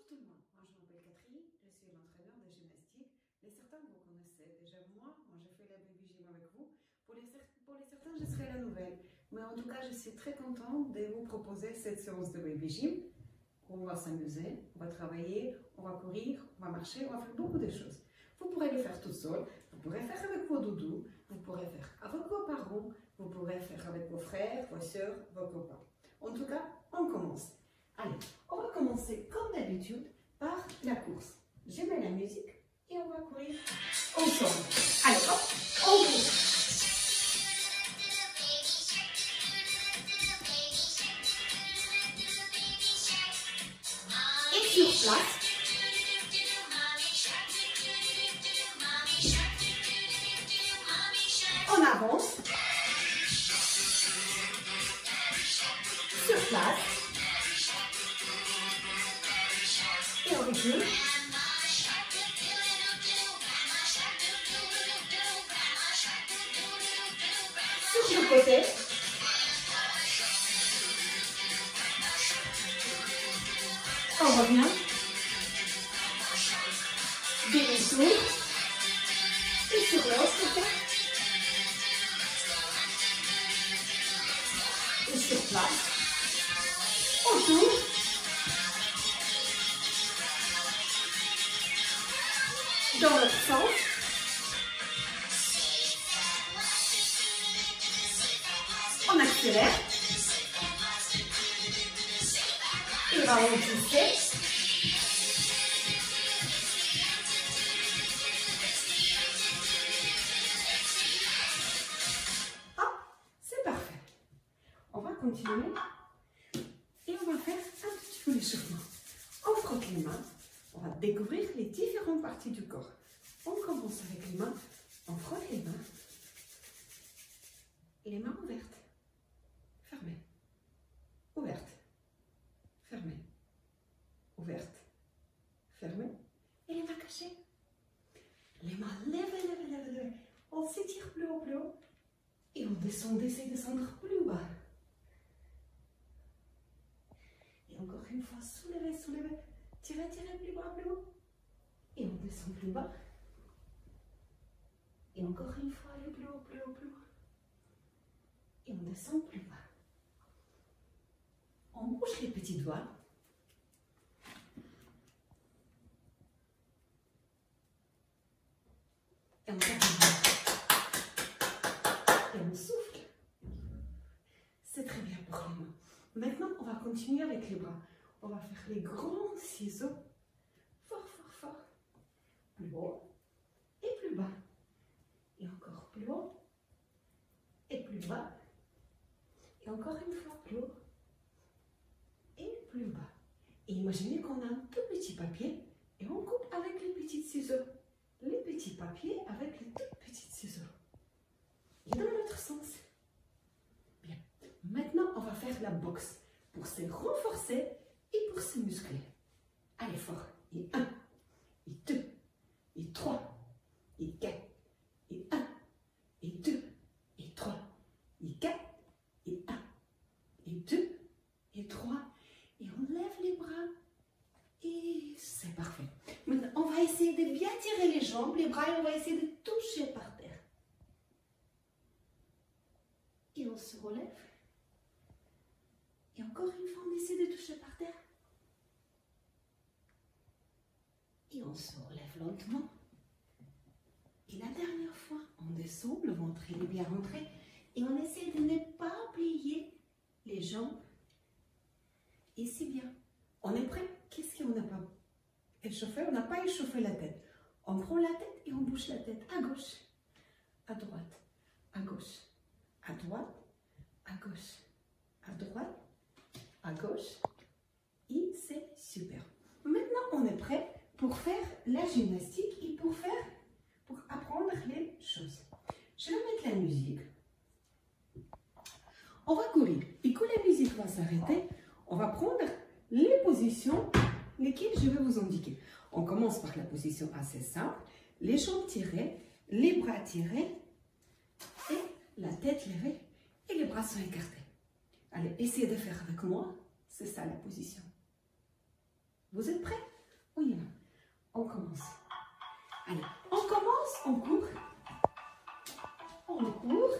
Bonjour tout le monde, moi je m'appelle Catherine, je suis l'entraîneur de gymnastique. Certains vous connaissez déjà moi j'ai fait la baby gym avec vous. Pour les certains, je serai la nouvelle. Mais en tout cas, je suis très contente de vous proposer cette séance de baby gym. On va s'amuser, on va travailler, on va courir, on va marcher, on va faire beaucoup de choses. Vous pourrez le faire tout seul, vous pourrez faire avec vos doudous, vous pourrez faire avec vos parents, vous pourrez faire avec vos frères, vos soeurs, vos copains. En tout cas, on commence. Allez, on va commencer comme d'habitude par la course. Je mets la musique et on va courir ensemble. Allez, hop, on court. Et sur place, on avance. Sur place. Et on recule. Sur le côté. On revient. Demi-tour. Et sur l'autre côté. Et sur place. On tourne. Dans l'autre sens. On accélère. Et ralentissez. Ah, c'est parfait. On va continuer. Et on va faire un petit peu l'échauffement. On frotte les mains. On va découvrir les différentes parties du corps. On commence avec les mains. On frotte les mains. Les mains ouvertes. Fermées. Ouvertes. Fermées. Ouvertes. Fermées. Et les mains cachées. Les mains levées, levées, levées, levées. On s'étire plus haut, plus haut. Et on descend, descendre plus bas. Et encore une fois, soulevez, soulevez. Tirez, tirez plus bas, plus haut. Et on descend plus bas. Et encore une fois, allez plus haut, plus haut, plus haut. Et on descend plus bas. On bouge les petits doigts. Et on termine. Et on souffle. C'est très bien pour les mains. Maintenant, on va continuer avec les bras. On va faire les grands ciseaux. Fort, fort, fort. Plus haut et plus bas. Et encore plus haut et plus bas. Et encore une fois plus haut et plus bas. Et imaginez qu'on a un tout petit papier et on coupe avec les petits ciseaux. Les petits papiers avec les tout petits ciseaux. Et dans l'autre sens. Bien. Maintenant, on va faire la boxe pour se renforcer et pour se muscler. Allez fort. Et 1, et 2, et 3, et 4, et 1, et 2, et 3, et 4, et 1, et 2, et 3. Et on lève les bras. Et c'est parfait. Maintenant, on va essayer de bien tirer les jambes, les bras, et on va essayer de toucher par terre. Et on se relève. Et encore une fois, on essaie de toucher par terre. Et on se relève lentement. Et la dernière fois, on descend, le ventre il est bien rentré. Et on essaie de ne pas plier les jambes. Et c'est bien. On est prêt? Qu'est-ce qu'on n'a pas échauffé? On n'a pas échauffé la tête. On prend la tête et on bouge la tête à gauche, à droite, à gauche, à droite, à gauche, à droite, à gauche. Et c'est super. Maintenant, on est prêt pour faire la gymnastique et pour apprendre les choses. Je vais mettre la musique. On va courir. Et quand la musique va s'arrêter, on va prendre les positions lesquelles je vais vous indiquer. On commence par la position assez simple. Les jambes tirées, les bras tirés et la tête levée et les bras sont écartés. Allez, essayez de faire avec moi. C'est ça la position. Vous êtes prêts? y va. On commence. Allez, on commence, on court. On court.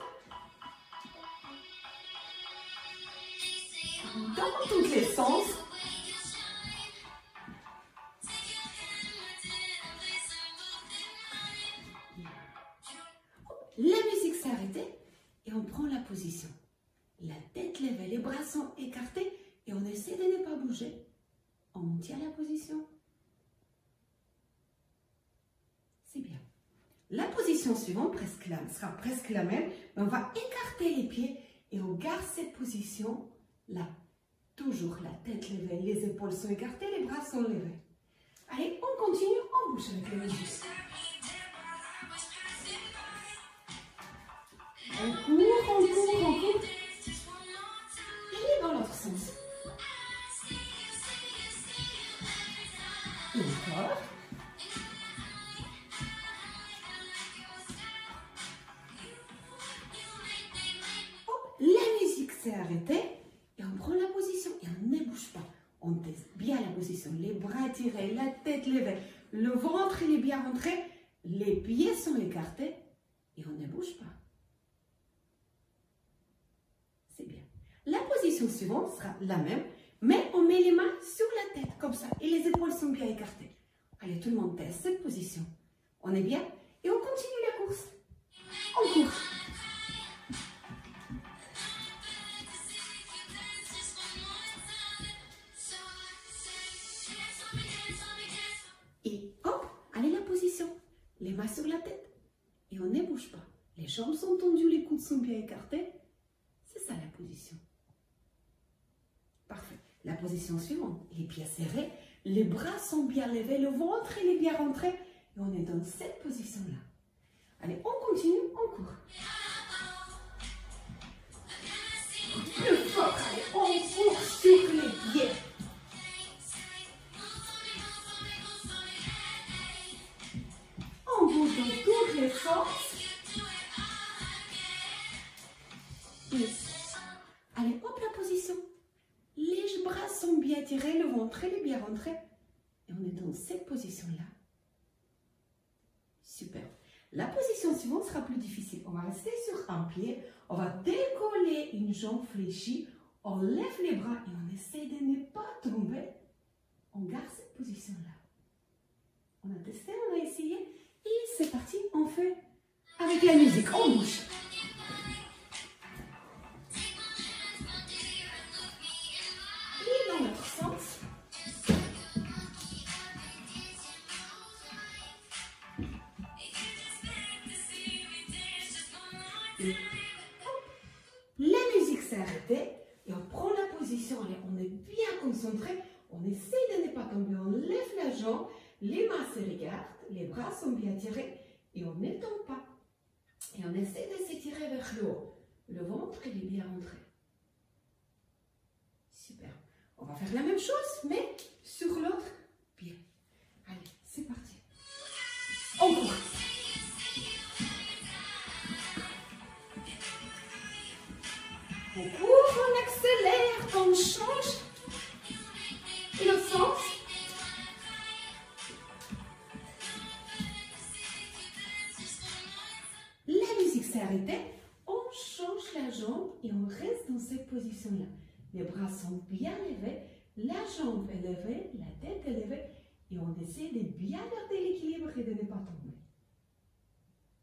Dans tous les sens. La musique s'est arrêtée et on prend la position. La tête levée, les bras sont écartés et on essaie de ne pas bouger. On tient la position. C'est bien. La position suivante sera presque la même, mais on va écarter les pieds et on garde cette position là. Toujours la tête levée, les épaules sont écartées, les bras sont levés. Allez, on continue, on bouge avec la musique. On court, on court, on court. Et dans l'autre sens. Et encore. Hop, la musique s'est arrêtée et on prend la position et on ne bouge pas. On teste bien la position, les bras tirés, la tête levée, le ventre il est bien rentré, les pieds sont écartés et on ne bouge pas. C'est bien. La position suivante sera la même, mais on met les mains sur la tête, comme ça, et les épaules sont bien écartées. Allez, tout le monde teste cette position. On est bien? Et on continue la course. On court. Et hop, allez, la position. Les mains sur la tête. Et on ne bouge pas. Les jambes sont tendues, les coudes sont bien écartés. C'est ça la position. Parfait. La position suivante, les pieds serrés, les bras sont bien levés, le ventre il est bien rentré et on est dans cette position-là. Allez, on continue, on court. Plus fort, allez, on court sur les pieds. On bouge dans tous les sens. Allez, hop, la position. Les bras sont bien tirés, le ventre est bien rentré. Et on est dans cette position-là. Super. La position suivante sera plus difficile. On va rester sur un pied. On va décoller une jambe fléchie. On lève les bras et on essaie de ne pas tomber. On garde cette position-là. On a testé, on a essayé. Et c'est parti, on fait avec la musique. On bouge. La musique s'est arrêtée et on prend la position. Allez, on est bien concentré. On essaie de ne pas tomber. On lève la jambe, les mains se regardent, les bras sont bien tirés et on ne tombe pas. Et on essaie de s'étirer vers le haut. Le ventre, il est bien rentré. Super. On va faire la même chose, mais sur l'autre pied. Allez, c'est parti. On court. On court, on accélère, on change. Et l'autre sens. La musique s'est arrêtée. On change la jambe et on reste dans cette position-là. Les bras sont bien levés, la jambe est levée, la tête est levée. Et on essaie de bien garder l'équilibre et de ne pas tomber.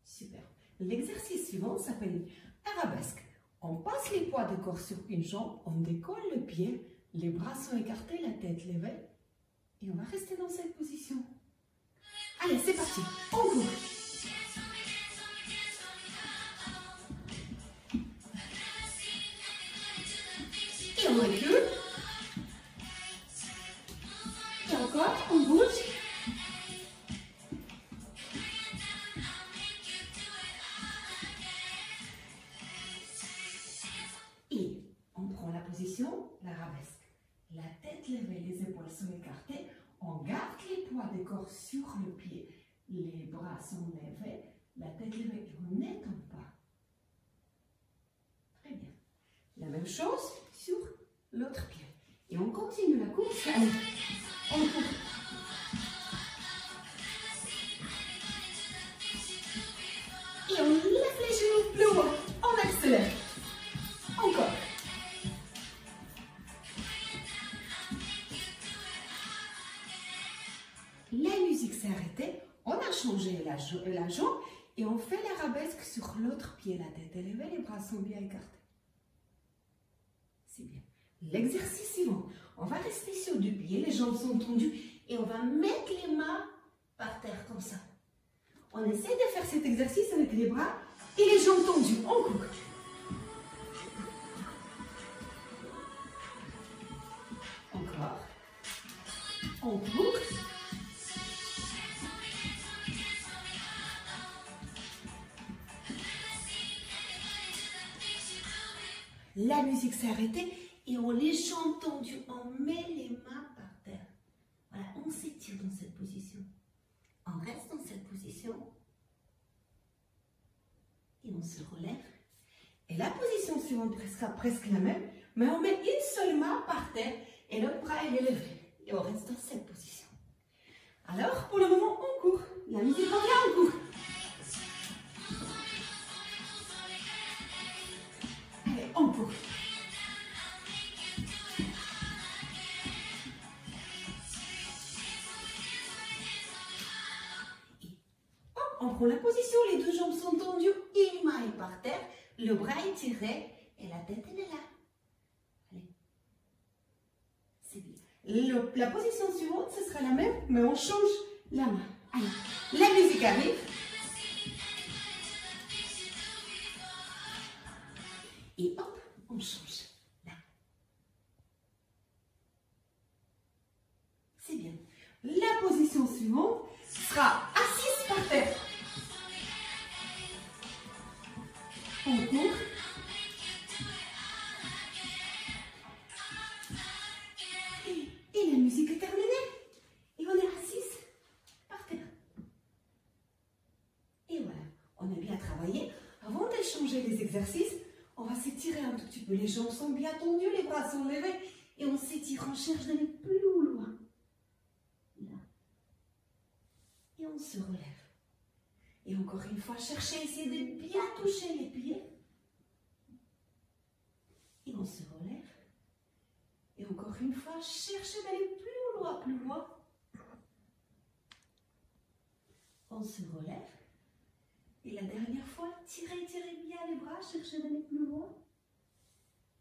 Super. L'exercice suivant s'appelle arabesque. On passe les poids de corps sur une jambe, on décolle le pied, les bras sont écartés, la tête levée. Et on va rester dans cette position. Allez, c'est parti. On court. Et on recule. Et encore, on bouge. Et on prend la position, l'arabesque. La tête levée, les épaules sont écartées. On garde les poids du corps sur le pied. Les bras sont levés, la tête levée et on ne tombe pas. Très bien. La même chose sur l'autre pied. Et on continue la course. Allez, on court. musique s'est arrêtée, on a changé la jambe et on fait l'arabesque sur l'autre pied, la tête élevée, les bras sont bien écartés. C'est bien. L'exercice suivant, on va rester sur deux pieds, les jambes sont tendues et on va mettre les mains par terre comme ça. On essaie de faire cet exercice avec les bras et les jambes tendues. On court. Encore. On court. La musique s'est arrêtée et on les jambes tendues, on met les mains par terre. Voilà, on s'étire dans cette position. On reste dans cette position et on se relève. Et la position suivante sera presque la même, mais on met une seule main par terre et l'autre bras est élevé. Et on reste dans cette position. Alors, pour le moment, on court. La musique revient, on court. Allez, on court. On prend la position, les deux jambes sont tendues, une main est par terre, le bras est tiré et la tête elle est là. Allez. C'est bien. La position suivante, ce sera la même, mais on change la main. Allez, la musique arrive. Et hop, on change. Là. C'est bien. La position suivante sera assise par terre. On court. Et la musique est terminée. Et on est assise par terre. Et voilà, on a bien travaillé. Avant d'échanger les exercices, on va s'étirer un tout petit peu. Les jambes sont bien tendues, les bras sont levés. Et on s'étire, on cherche d'aller plus loin. Là. Et on se relève. Et encore une fois, cherchez, essayez de bien toucher les pieds. Et on se relève. Et encore une fois, cherchez d'aller plus loin, plus loin. On se relève. Et la dernière fois, tirez bien les bras, cherchez d'aller plus loin.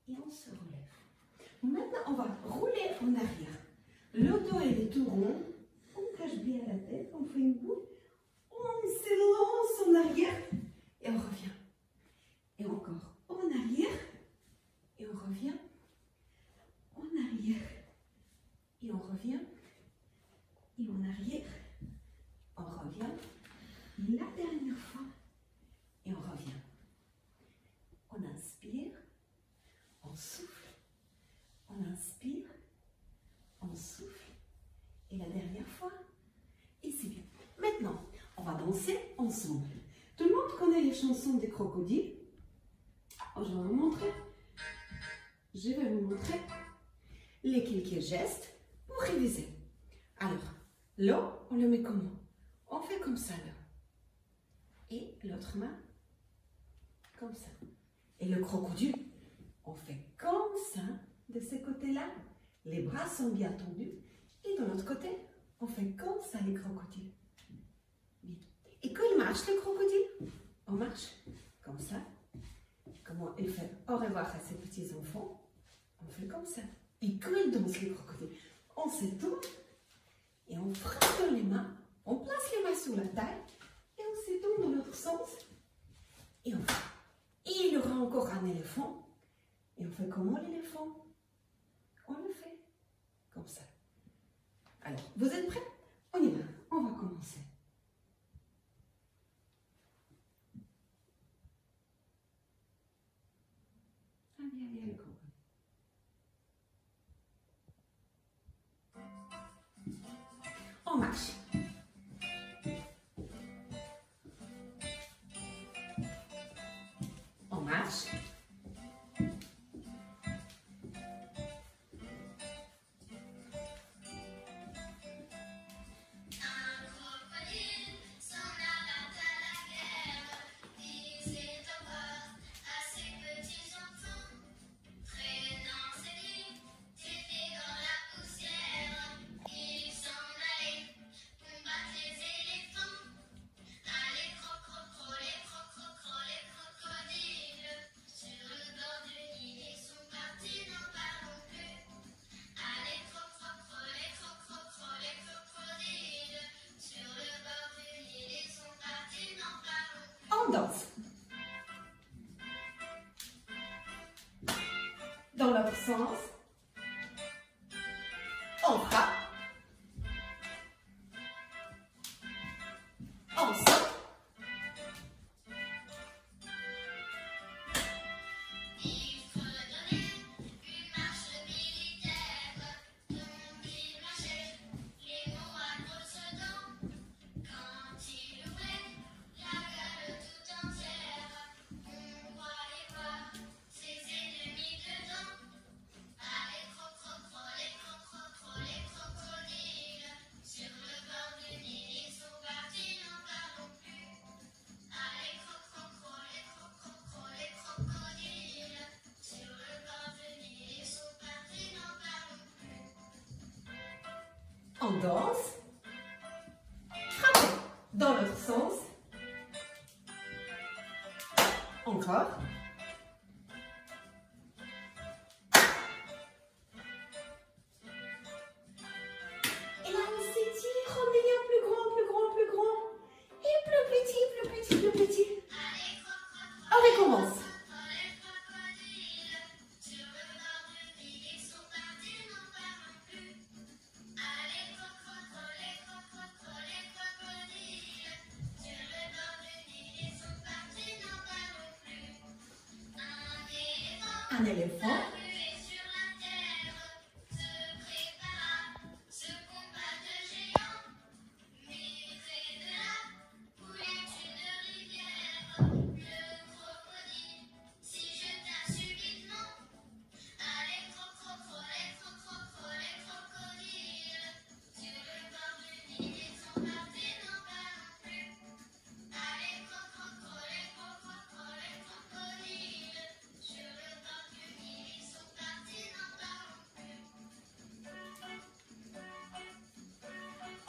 Et on se relève. Maintenant, on va rouler en arrière. Le dos est tout rond. On cache bien la tête, on fait une boucle. On s'élance en arrière et on revient. Et encore en arrière et on revient. En arrière et on revient. Et en arrière, on revient. La dernière fois et on revient. On inspire, on souffle, on inspire, on souffle. Et la dernière fois, et c'est bien. Maintenant, on va danser ensemble. Tout le monde connaît les chansons des crocodiles. Oh, je vais vous montrer. Je vais vous montrer les quelques gestes pour réviser. Alors, là, on le met comment? On fait comme ça, là. Et l'autre main, comme ça. Et le crocodile, on fait comme ça, de ce côté-là. Les bras sont bien tendus. Et de l'autre côté, on fait comme ça, les crocodiles. Et quand il marche, le crocodile, on marche comme ça. Comment il fait au revoir à ses petits-enfants, on fait comme ça. Et quand il danse, le crocodile, on se tourne et on frappe dans les mains, on place les mains sur la taille et on se tourne dans l'autre sens et on fait. Et il y aura encore un éléphant. Et on fait comment l'éléphant? On le fait comme ça. Alors, vous êtes prêts? On y va, on va commencer. Allez, le crocodile. On marche. On marche. l'autre sens. On frappe. On saute. On danse. Frappez dans l'autre sens. Encore. Et là, on s'étire, on devient plus grand, plus grand, plus grand. Et plus petit, plus petit, plus petit. On recommence. Un éléphant.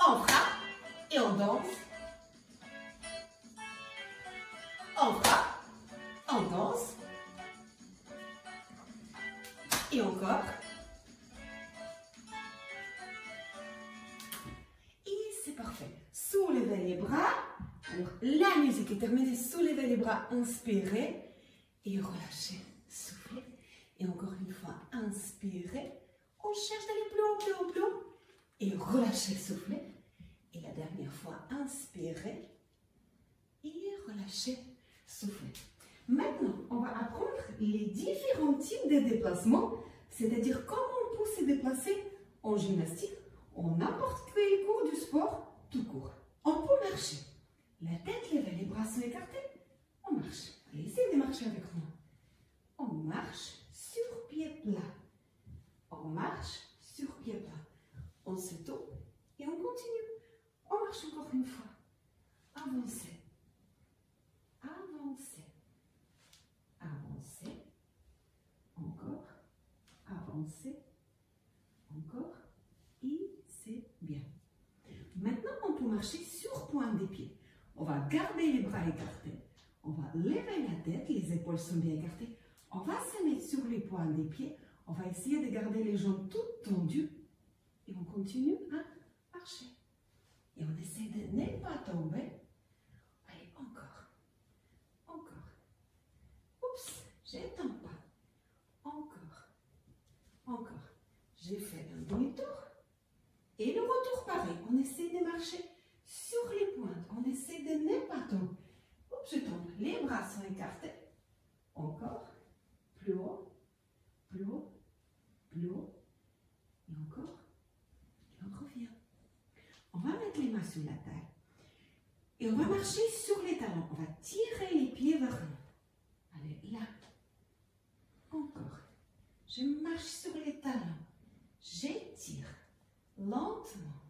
On frappe et on danse. On frappe, on danse. Et encore. Et c'est parfait. Soulevez les bras. Alors, la musique est terminée. Soulevez les bras, inspirez et relâchez. Soufflez. Et encore une fois, inspirez. On cherche d'aller plus haut, plus haut, plus haut. Et relâchez, soufflez. Et la dernière fois, inspirez et relâchez, soufflez. Maintenant, on va apprendre les différents types de déplacements, c'est-à-dire comment on peut se déplacer en gymnastique, en n'importe quel cours du sport, tout court. On peut marcher. La tête levée, les bras sont écartés. On marche. Allez, essayez de marcher avec moi. On marche sur pied plat. On marche sur pied plat. On se tourne et on continue. On marche encore une fois. Avancez. Avancez. Avancez. Encore. Avancez. Encore. Et c'est bien. Maintenant, on peut marcher sur pointe des pieds. On va garder les bras écartés. On va lever la tête. Les épaules sont bien écartées. On va se mettre sur les pointes des pieds. On va essayer de garder les jambes toutes tendues. Et on continue à marcher. Et on essaie de ne pas tomber. Allez, encore. Encore. Oups, j'étends pas. Encore. Encore. J'ai fait un demi-tour. Et le retour pareil. On essaie de marcher sur les pointes. On essaie de ne pas tomber. Oups, je tombe. Les bras sont écartés. Encore. Plus haut. Plus haut. Plus haut. Et encore. On revient. On va mettre les mains sur la taille. Et on va marcher sur les talons. On va tirer les pieds vers nous. Allez, là. Encore. Je marche sur les talons. J'étire. Lentement.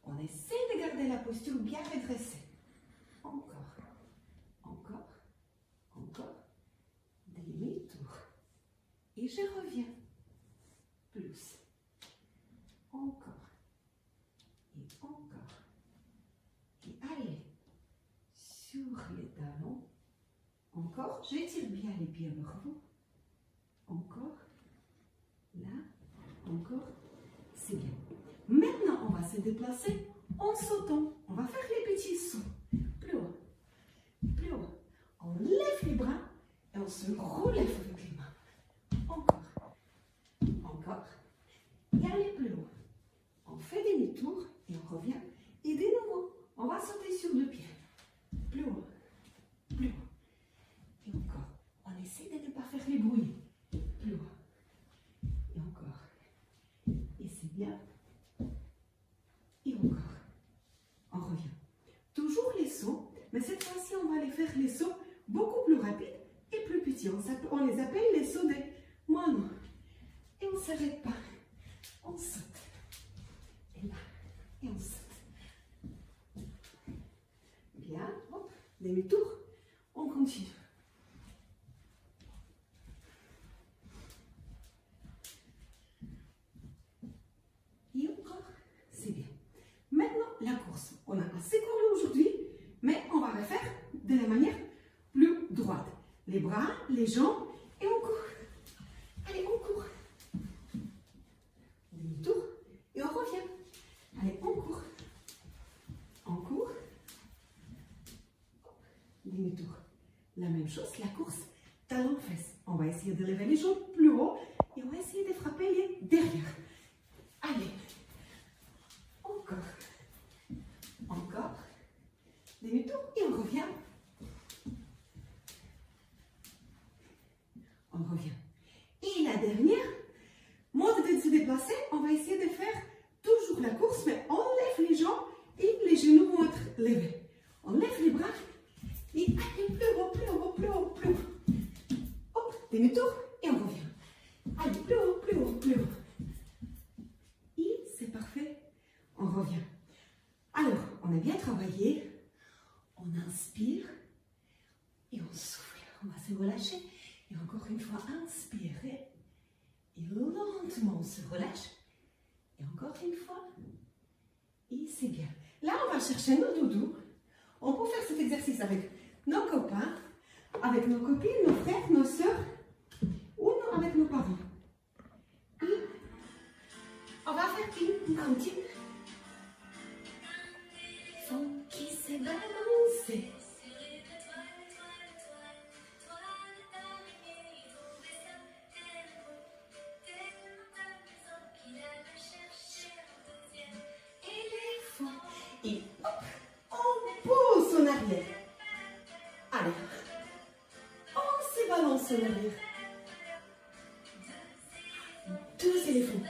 On essaie de garder la posture bien redressée. Encore. Encore. Encore. Demi-tour. Et je reviens. Plus. Encore. Et encore. Et allez. Sur les talons. Encore. J'étire bien les pieds vers vous. Encore. Là. Encore. C'est bien. Maintenant, on va se déplacer en sautant. On va faire les petits sauts. Plus haut. Plus haut. On lève les bras et on se relève avec les mains. Encore. demi-tour et on revient. Et de nouveau, on va sauter sur 2 pieds. Plus haut, plus haut. Et encore, on essaie de ne pas faire les bruits. Plus haut. Et encore. Et c'est bien. Et encore. On revient. Toujours les sauts, mais cette fois-ci, on va les faire les sauts beaucoup plus rapides et plus petits. On les appelle les sauts des moineaux. Et on ne s'arrête pas. On saute. Et là, et on saute. Bien, hop, demi-tour. On continue. Et encore, c'est bien. Maintenant, la course. On a assez couru aujourd'hui, mais on va refaire de la manière plus droite. Les bras, les jambes, et on court. Allez, on court. Demi-tour, et on revient. Allez, on court. On court. Demi-tour. La même chose, la course, talon-fesse. On va essayer de lever les jambes plus haut, et on va essayer de frapper les derrière. Allez. Encore. Encore. Demi-tour et on revient. On revient. Et la dernière, mode de se déplacer, on va essayer de faire toujours la course, mais on lève les jambes et les genoux vont être levés. On lève les bras et allez, plus haut, plus haut, plus haut, plus haut. Hop, demi-tour et on revient. Allez, plus haut, plus haut, plus haut. Et c'est parfait. On revient. Alors, on a bien travaillé. On inspire et on souffle. On va se relâcher. Et encore une fois, inspirer. Et lentement, on se relâche. Et encore une fois. Et c'est bien. Là, on va chercher nos doudous. On peut faire cet exercice avec nos copains, avec nos copines, nos frères, nos sœurs ou avec nos parents. Et on va faire une routine. Qui s'est balancé. Et hop, on pousse en arrière. Allez, on se balance en arrière. 2 éléphants.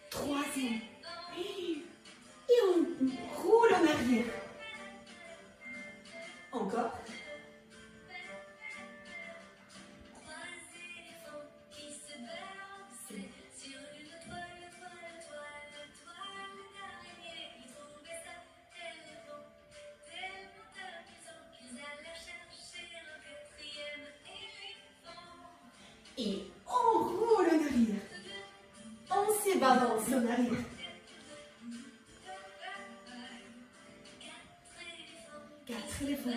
Troisième. Et on roule en arrière. Encore. Et on roule en arrière. On se balance en arrière. 4 éléphants.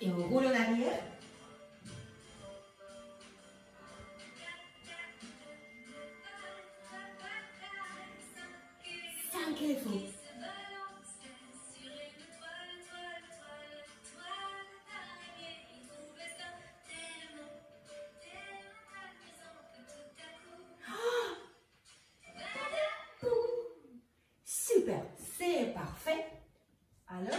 Et on roule en arrière. 5 éléphants. Super, c'est parfait. Alors,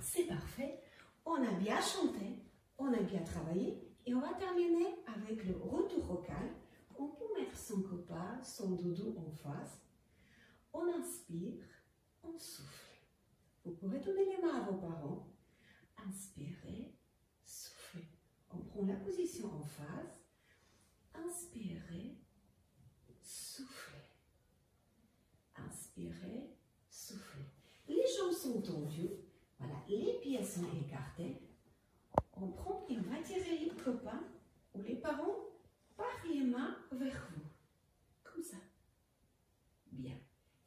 c'est parfait. On a bien chanté, on a bien travaillé et on va terminer avec le retour au calme. On peut mettre son copain, son doudou en face. On inspire, on souffle. Vous pourrez donner les mains à vos parents. Inspirez, soufflez. On prend la position en face. Inspirez, soufflez. Inspirez, soufflez. Les jambes sont tendues. Voilà, les pieds sont écartés. On prend et on va tirer les copains ou les parents par les mains vers vous. Comme ça. Bien.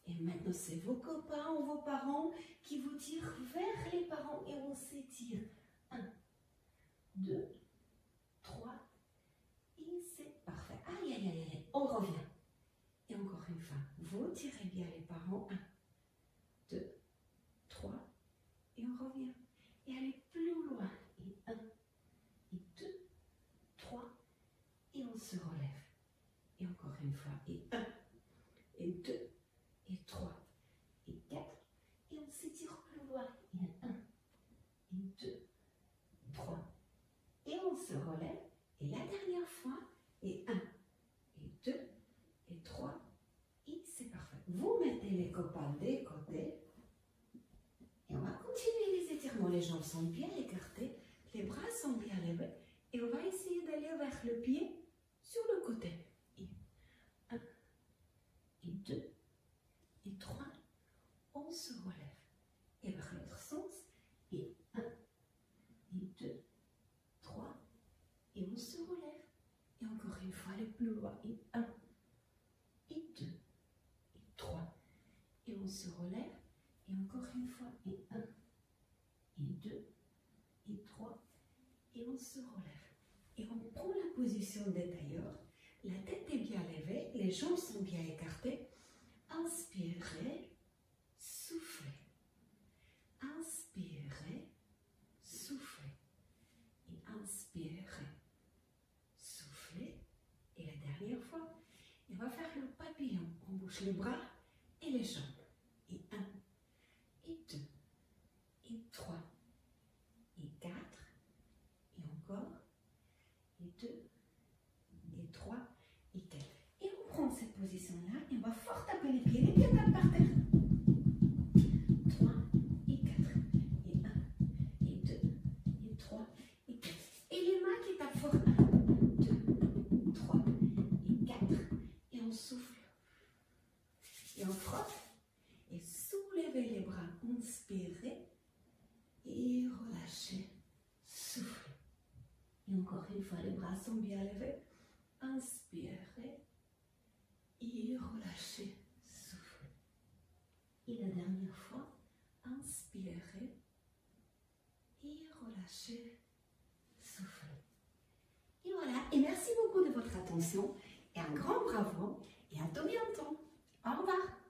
Et maintenant, c'est vos copains ou vos parents qui vous tirent vers les parents et on s'étire. 1, 2, 3. Et c'est parfait. Aïe, aïe, aïe, aïe. On revient. Et encore une fois, vous tirez bien les parents. 1, 2, 3. Et on revient. Et allez plus loin. Et 1, et 2, 3. Et on se relève. Et encore une fois. Et 1, et 2, et 3, et 4. Et on s'étire plus loin. Et 1, et 2, 3. Et on se relève. Et la dernière fois. Et 1, et 2, et 3. Et c'est parfait. Vous mettez les copains des côtés. Et on va continuer les étirements. Les jambes sont bien écartées. Les bras sont bien levés. Et on va essayer d'aller vers le pied sur le côté. Et 1, et 2, et 3. On se relève. Et vers l'autre sens. Et 1, et 2, 3. Et on se relève. Et encore une fois, aller plus loin. Et 1, et 2, et 3. Et on se relève. Et encore une fois. Et 1, et 2, et 3. Et on se relève. Et on prend la position des tailleurs. La tête est bien levée. Les jambes sont bien écartées. Inspirez. Soufflez. Inspirez. Soufflez. Et inspirez. Soufflez. Et la dernière fois, on va faire le papillon. On bouge les bras et les jambes. Et 1, et 2, et 3, et 4, et encore, et 2, et 3, et 4. Et on prend cette position-là et on va fort taper les pieds tapent par terre. 3, et 4, et 1, et 2, et 3, et 4. Et les mains qui tapent fort. 1, 2, 3, et 4. Et on souffle. Et on frotte. Et soulevez les bras. Inspirez. Et relâchez. Soufflez. Et encore une fois, les bras sont bien levés. Inspirez. Et relâchez. Soufflez. Et la dernière fois, inspirez. Et relâchez. Soufflez. Et voilà. Et merci beaucoup de votre attention. Et un grand bravo. Et à tout bientôt. Au revoir.